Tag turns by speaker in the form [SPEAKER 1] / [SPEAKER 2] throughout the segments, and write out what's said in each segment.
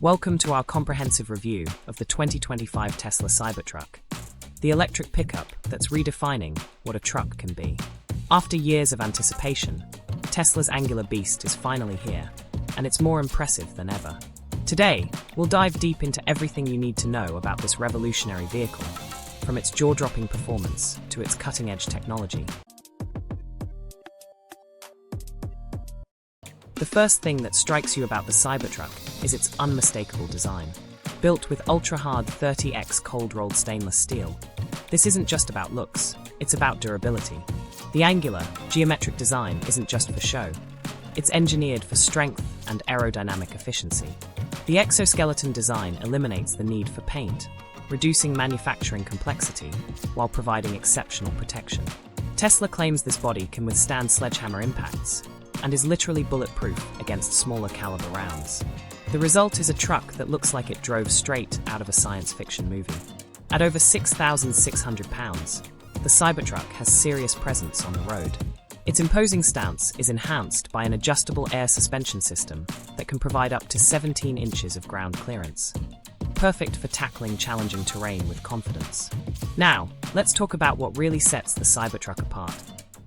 [SPEAKER 1] Welcome to our comprehensive review of the 2025 Tesla Cybertruck, the electric pickup that's redefining what a truck can be. After years of anticipation, Tesla's angular beast is finally here, and it's more impressive than ever. Today, we'll dive deep into everything you need to know about this revolutionary vehicle, from its jaw-dropping performance to its cutting-edge technology. The first thing that strikes you about the Cybertruck is its unmistakable design. Built with ultra-hard 30x cold-rolled stainless steel, this isn't just about looks, it's about durability. The angular, geometric design isn't just for show. It's engineered for strength and aerodynamic efficiency. The exoskeleton design eliminates the need for paint, reducing manufacturing complexity while providing exceptional protection. Tesla claims this body can withstand sledgehammer impacts and is literally bulletproof against smaller caliber rounds. The result is a truck that looks like it drove straight out of a science fiction movie. At over 6,600 pounds, the Cybertruck has serious presence on the road. Its imposing stance is enhanced by an adjustable air suspension system that can provide up to 17 inches of ground clearance. Perfect for tackling challenging terrain with confidence. Now, let's talk about what really sets the Cybertruck apart: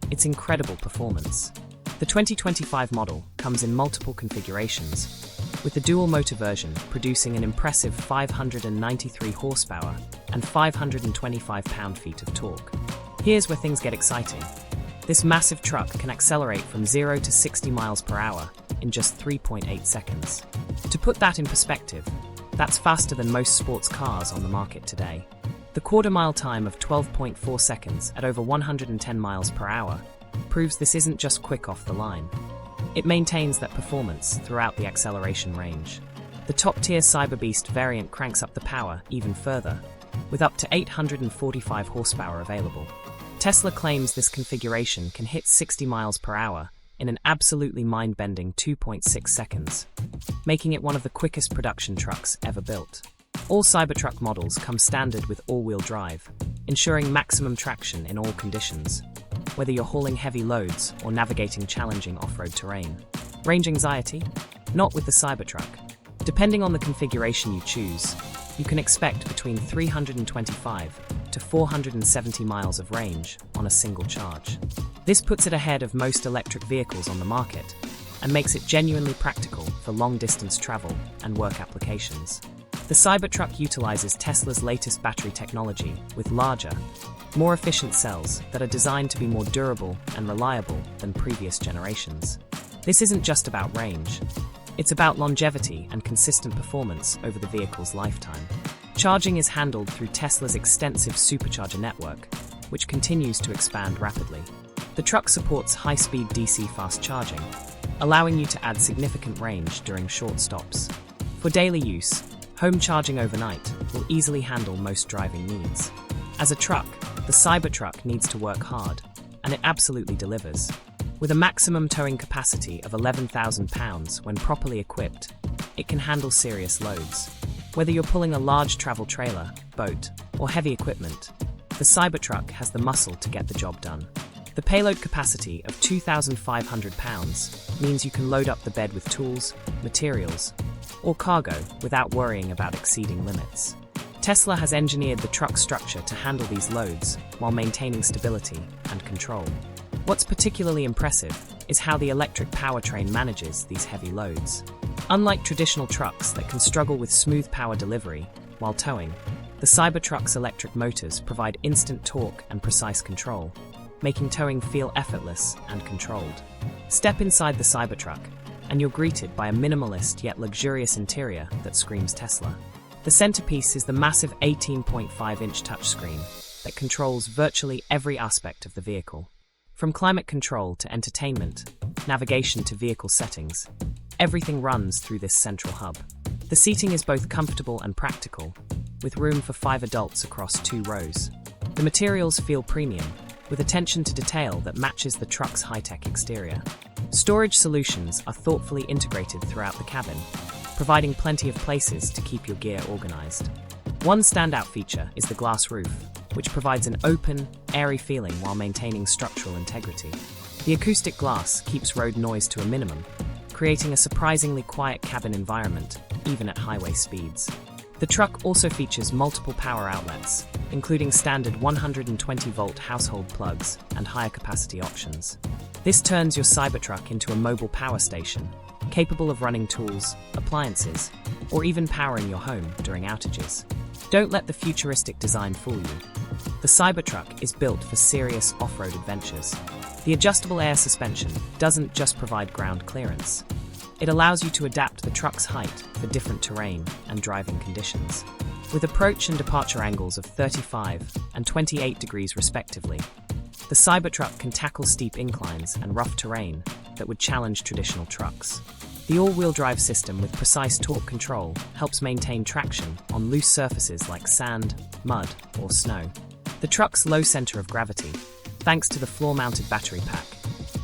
[SPEAKER 1] its incredible performance. The 2025 model comes in multiple configurations, with the dual-motor version producing an impressive 593 horsepower and 525 pound-feet of torque. Here's where things get exciting. This massive truck can accelerate from 0 to 60 miles per hour in just 3.8 seconds. To put that in perspective, that's faster than most sports cars on the market today. The quarter-mile time of 12.4 seconds at over 110 miles per hour proves this isn't just quick off the line. It maintains that performance throughout the acceleration range. The top-tier Cyberbeast variant cranks up the power even further, with up to 845 horsepower available. Tesla claims this configuration can hit 60 miles per hour in an absolutely mind-bending 2.6 seconds, making it one of the quickest production trucks ever built. All Cybertruck models come standard with all-wheel drive, ensuring maximum traction in all conditions, whether you're hauling heavy loads or navigating challenging off-road terrain. Range anxiety? Not with the Cybertruck. Depending on the configuration you choose, you can expect between 325 to 470 miles of range on a single charge. This puts it ahead of most electric vehicles on the market and makes it genuinely practical for long-distance travel and work applications. The Cybertruck utilizes Tesla's latest battery technology with larger, more efficient cells that are designed to be more durable and reliable than previous generations. This isn't just about range. It's about longevity and consistent performance over the vehicle's lifetime. Charging is handled through Tesla's extensive supercharger network, which continues to expand rapidly. The truck supports high-speed DC fast charging, allowing you to add significant range during short stops. For daily use, home charging overnight will easily handle most driving needs. As a truck, the Cybertruck needs to work hard, and it absolutely delivers. With a maximum towing capacity of 11,000 pounds when properly equipped, it can handle serious loads. Whether you're pulling a large travel trailer, boat, or heavy equipment, the Cybertruck has the muscle to get the job done. The payload capacity of 2,500 pounds means you can load up the bed with tools, materials, or cargo without worrying about exceeding limits. Tesla has engineered the truck structure to handle these loads while maintaining stability and control. What's particularly impressive is how the electric powertrain manages these heavy loads. Unlike traditional trucks that can struggle with smooth power delivery while towing, the Cybertruck's electric motors provide instant torque and precise control, making towing feel effortless and controlled. Step inside the Cybertruck, and you're greeted by a minimalist yet luxurious interior that screams Tesla. The centerpiece is the massive 18.5-inch touchscreen that controls virtually every aspect of the vehicle. From climate control to entertainment, navigation to vehicle settings, everything runs through this central hub. The seating is both comfortable and practical, with room for 5 adults across 2 rows. The materials feel premium, with attention to detail that matches the truck's high-tech exterior. Storage solutions are thoughtfully integrated throughout the cabin, providing plenty of places to keep your gear organized. One standout feature is the glass roof, which provides an open, airy feeling while maintaining structural integrity. The acoustic glass keeps road noise to a minimum, creating a surprisingly quiet cabin environment even at highway speeds. The truck also features multiple power outlets, including standard 120-volt household plugs and higher capacity options. This turns your Cybertruck into a mobile power station, capable of running tools, appliances, or even powering your home during outages. Don't let the futuristic design fool you. The Cybertruck is built for serious off-road adventures. The adjustable air suspension doesn't just provide ground clearance. It allows you to adapt the truck's height for different terrain and driving conditions. With approach and departure angles of 35 and 28 degrees respectively, the Cybertruck can tackle steep inclines and rough terrain that would challenge traditional trucks. The all-wheel drive system with precise torque control helps maintain traction on loose surfaces like sand, mud, or snow. The truck's low center of gravity, thanks to the floor-mounted battery pack,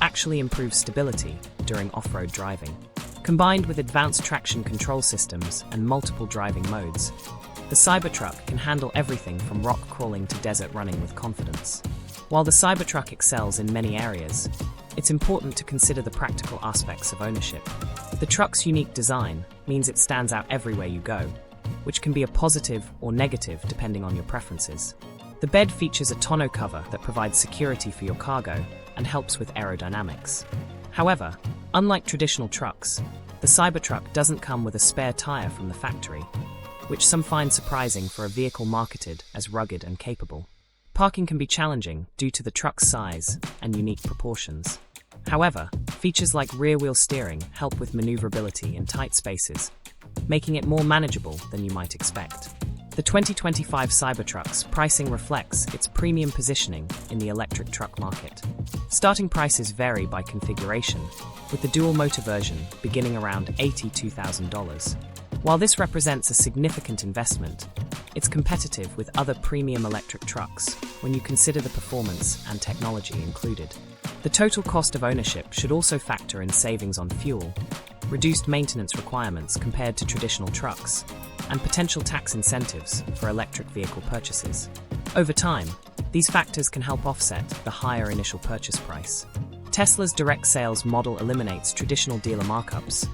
[SPEAKER 1] actually improves stability during off-road driving. Combined with advanced traction control systems and multiple driving modes, the Cybertruck can handle everything from rock crawling to desert running with confidence. While the Cybertruck excels in many areas, it's important to consider the practical aspects of ownership. The truck's unique design means it stands out everywhere you go, which can be a positive or negative depending on your preferences. The bed features a tonneau cover that provides security for your cargo and helps with aerodynamics. However, unlike traditional trucks, the Cybertruck doesn't come with a spare tire from the factory, which some find surprising for a vehicle marketed as rugged and capable. Parking can be challenging due to the truck's size and unique proportions. However, features like rear-wheel steering help with maneuverability in tight spaces, making it more manageable than you might expect. The 2025 Cybertruck's pricing reflects its premium positioning in the electric truck market. Starting prices vary by configuration, with the dual-motor version beginning around $82,000. While this represents a significant investment, it's competitive with other premium electric trucks when you consider the performance and technology included. The total cost of ownership should also factor in savings on fuel, reduced maintenance requirements compared to traditional trucks, and potential tax incentives for electric vehicle purchases. Over time, these factors can help offset the higher initial purchase price. Tesla's direct sales model eliminates traditional dealer markups,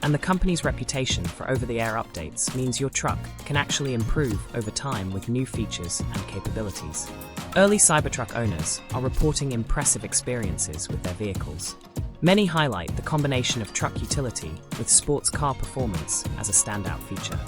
[SPEAKER 1] and the company's reputation for over-the-air updates means your truck can actually improve over time with new features and capabilities. Early Cybertruck owners are reporting impressive experiences with their vehicles. Many highlight the combination of truck utility with sports car performance as a standout feature.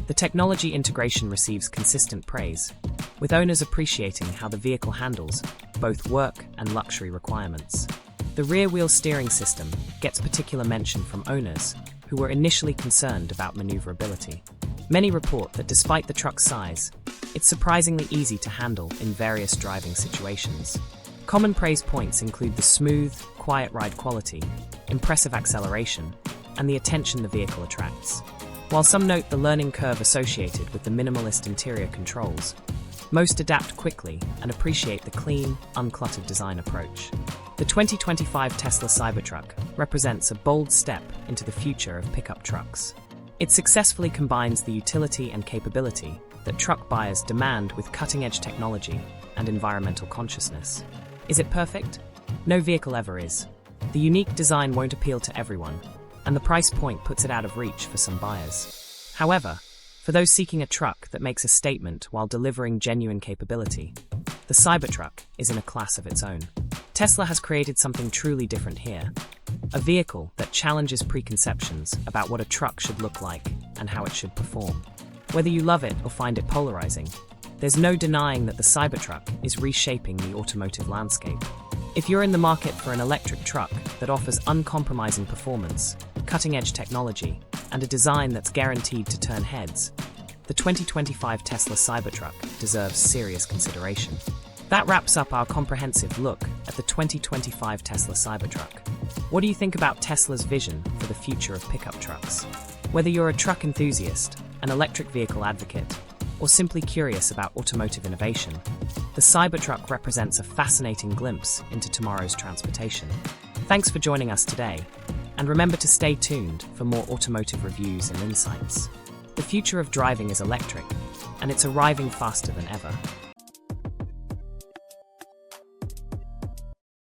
[SPEAKER 1] The technology integration receives consistent praise, with owners appreciating how the vehicle handles both work and luxury requirements. The rear-wheel steering system gets particular mention from owners who were initially concerned about maneuverability. Many report that despite the truck's size, it's surprisingly easy to handle in various driving situations. Common praise points include the smooth, quiet ride quality, impressive acceleration, and the attention the vehicle attracts. While some note the learning curve associated with the minimalist interior controls, most adapt quickly and appreciate the clean, uncluttered design approach. The 2025 Tesla Cybertruck represents a bold step into the future of pickup trucks. It successfully combines the utility and capability that truck buyers demand with cutting-edge technology and environmental consciousness. Is it perfect? No vehicle ever is. The unique design won't appeal to everyone, and the price point puts it out of reach for some buyers. However, for those seeking a truck that makes a statement while delivering genuine capability, the Cybertruck is in a class of its own. Tesla has created something truly different here, a vehicle that challenges preconceptions about what a truck should look like and how it should perform. Whether you love it or find it polarizing, there's no denying that the Cybertruck is reshaping the automotive landscape. If you're in the market for an electric truck that offers uncompromising performance, cutting-edge technology, and a design that's guaranteed to turn heads, the 2025 Tesla Cybertruck deserves serious consideration. That wraps up our comprehensive look at the 2025 Tesla Cybertruck. What do you think about Tesla's vision for the future of pickup trucks? Whether you're a truck enthusiast, an electric vehicle advocate, or simply curious about automotive innovation, the Cybertruck represents a fascinating glimpse into tomorrow's transportation. Thanks for joining us today, and remember to stay tuned for more automotive reviews and insights. The future of driving is electric, and it's arriving faster than ever.